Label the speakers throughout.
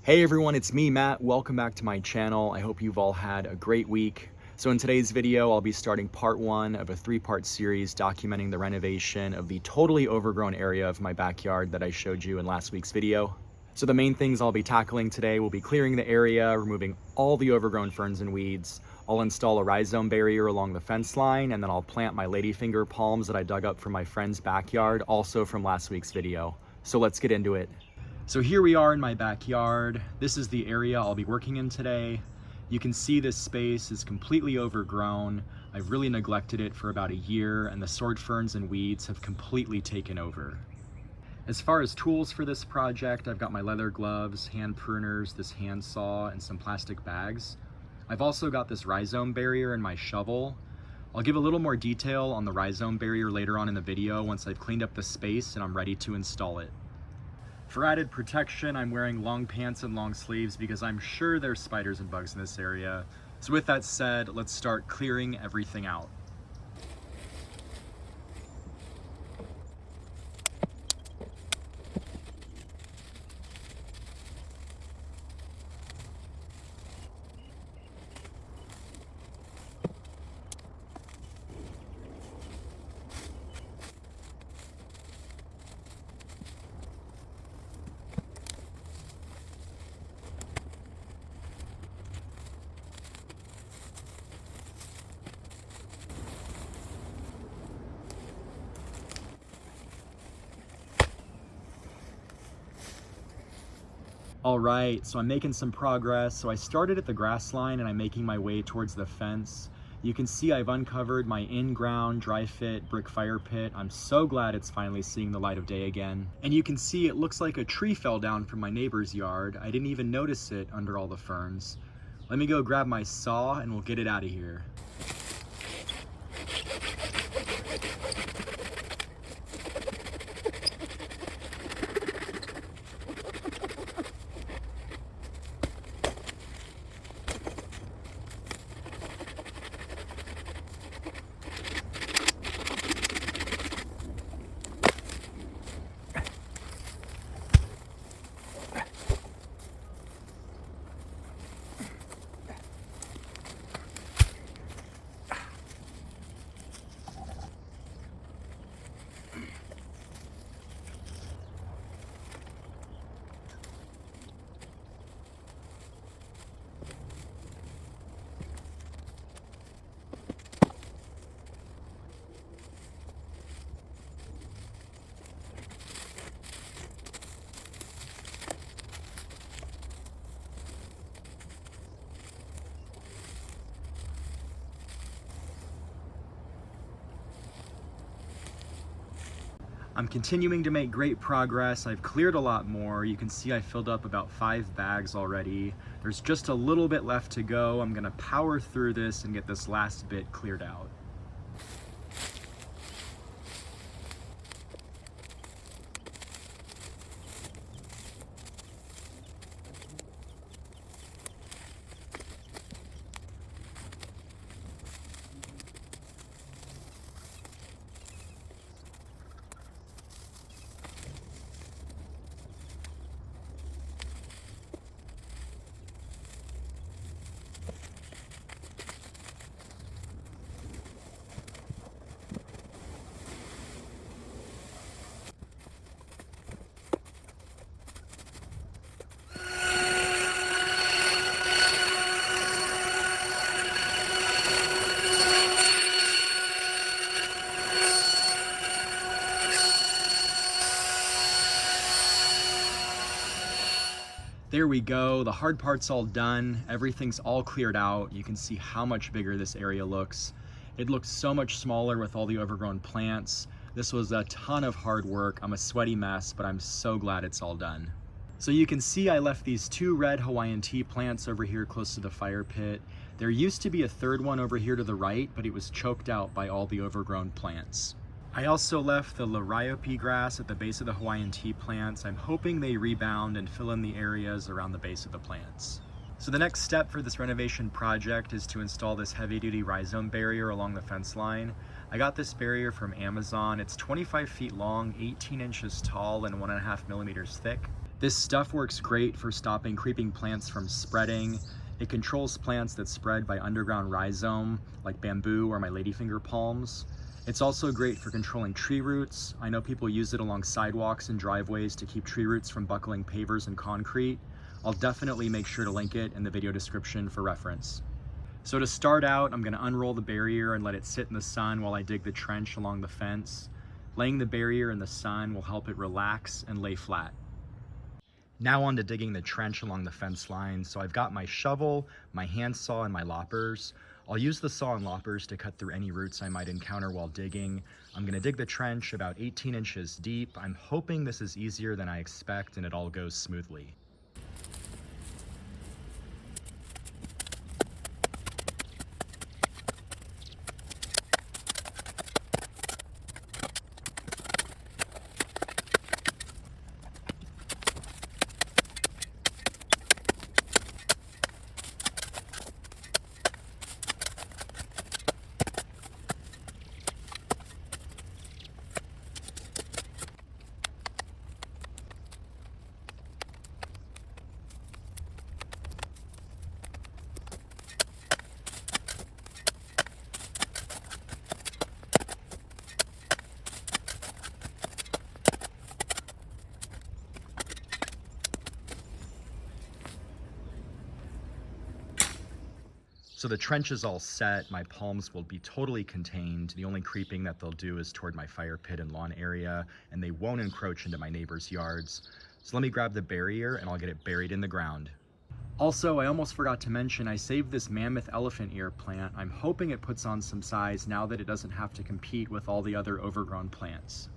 Speaker 1: Hey everyone, it's me, Matt. Welcome back to my channel. I hope you've all had a great week. So in today's video, I'll be starting part one of a three-part series documenting the renovation of the totally overgrown area of my backyard that I showed you in last week's video. So the main things I'll be tackling today will be clearing the area, removing all the overgrown ferns and weeds. I'll install a rhizome barrier along the fence line, and then I'll plant my ladyfinger palms that I dug up from my friend's backyard, also from last week's video. So let's get into it. So here we are in my backyard. This is the area I'll be working in today. You can see this space is completely overgrown. I've really neglected it for about a year, and the sword ferns and weeds have completely taken over. As far as tools for this project, I've got my leather gloves, hand pruners, this hand saw, and some plastic bags. I've also got this rhizome barrier and my shovel. I'll give a little more detail on the rhizome barrier later on in the video once I've cleaned up the space and I'm ready to install it. For added protection, I'm wearing long pants and long sleeves because I'm sure there's spiders and bugs in this area. So with that said, let's start clearing everything out. All right, so I'm making some progress. So I started at the grass line and I'm making my way towards the fence. You can see I've uncovered my in-ground dry fit brick fire pit. I'm so glad it's finally seeing the light of day again. And you can see it looks like a tree fell down from my neighbor's yard. I didn't even notice it under all the ferns. Let me go grab my saw and we'll get it out of here. I'm continuing to make great progress. I've cleared a lot more. You can see I filled up about 5 bags already. There's just a little bit left to go. I'm gonna power through this and get this last bit cleared out. There we go, the hard part's all done, everything's all cleared out. You can see how much bigger this area looks. It looks so much smaller with all the overgrown plants. This was a ton of hard work. I'm a sweaty mess, but I'm so glad it's all done. So you can see I left these 2 red Hawaiian tea plants over here close to the fire pit. There used to be a third one over here to the right, but it was choked out by all the overgrown plants. I also left the Rhapis grass at the base of the Hawaiian tea plants. I'm hoping they rebound and fill in the areas around the base of the plants. So the next step for this renovation project is to install this heavy-duty rhizome barrier along the fence line. I got this barrier from Amazon. It's 25 feet long, 18 inches tall, and 1.5 millimeters thick. This stuff works great for stopping creeping plants from spreading. It controls plants that spread by underground rhizome, like bamboo or my ladyfinger palms. It's also great for controlling tree roots. I know people use it along sidewalks and driveways to keep tree roots from buckling pavers and concrete. I'll definitely make sure to link it in the video description for reference. So to start out, I'm gonna unroll the barrier and let it sit in the sun while I dig the trench along the fence. Laying the barrier in the sun will help it relax and lay flat. Now on to digging the trench along the fence line. So I've got my shovel, my handsaw, and my loppers. I'll use the saw and loppers to cut through any roots I might encounter while digging. I'm gonna dig the trench about 18 inches deep. I'm hoping this is easier than I expect and it all goes smoothly. So the trench is all set. My palms will be totally contained. The only creeping that they'll do is toward my fire pit and lawn area, and they won't encroach into my neighbors' yards. So let me grab the barrier and I'll get it buried in the ground. Also, I almost forgot to mention, I saved this mammoth elephant ear plant. I'm hoping it puts on some size now that it doesn't have to compete with all the other overgrown plants.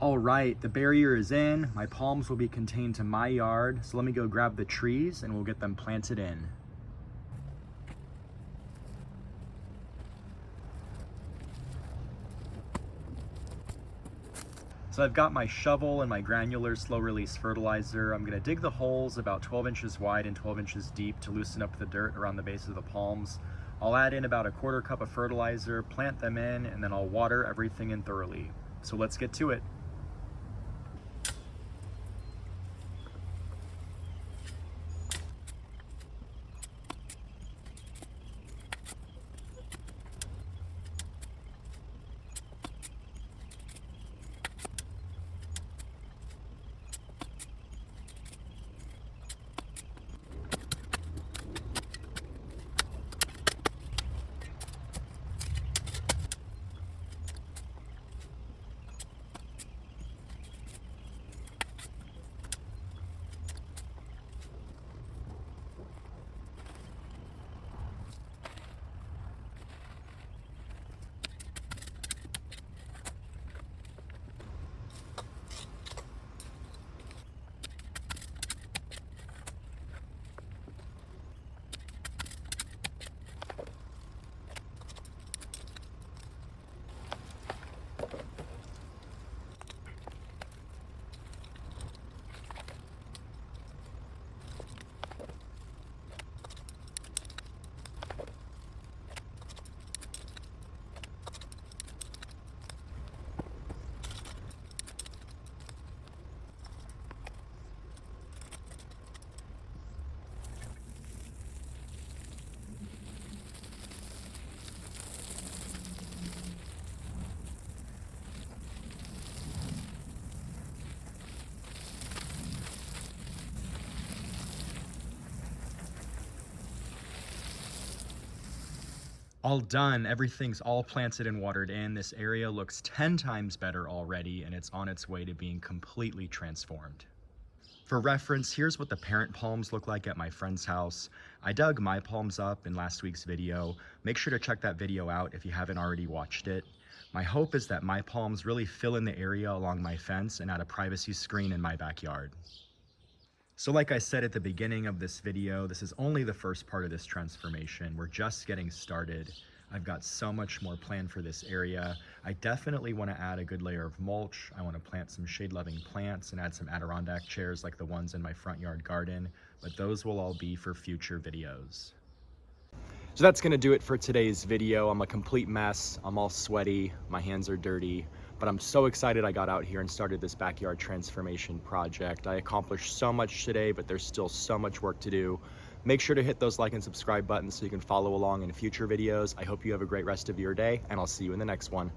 Speaker 1: All right, the barrier is in. My palms will be contained to my yard. So let me go grab the trees and we'll get them planted in. So I've got my shovel and my granular slow release fertilizer. I'm gonna dig the holes about 12 inches wide and 12 inches deep to loosen up the dirt around the base of the palms. I'll add in about a quarter cup of fertilizer, plant them in, and then I'll water everything in thoroughly. So let's get to it. All done. Everything's all planted and watered in. This area looks 10 times better already, and it's on its way to being completely transformed. For reference, here's what the parent palms look like at my friend's house. I dug my palms up in last week's video. Make sure to check that video out if you haven't already watched it. My hope is that my palms really fill in the area along my fence and add a privacy screen in my backyard. So like I said at the beginning of this video, this is only the first part of this transformation. We're just getting started. I've got so much more planned for this area. I definitely want to add a good layer of mulch. I want to plant some shade-loving plants and add some adirondack chairs like the ones in my front yard garden, but those will all be for future videos. So that's gonna do it for today's video. I'm a complete mess. I'm all sweaty, my hands are dirty, but I'm so excited I got out here and started this backyard transformation project. I accomplished so much today, but there's still so much work to do. Make sure to hit those like and subscribe buttons so you can follow along in future videos. I hope you have a great rest of your day, and I'll see you in the next one.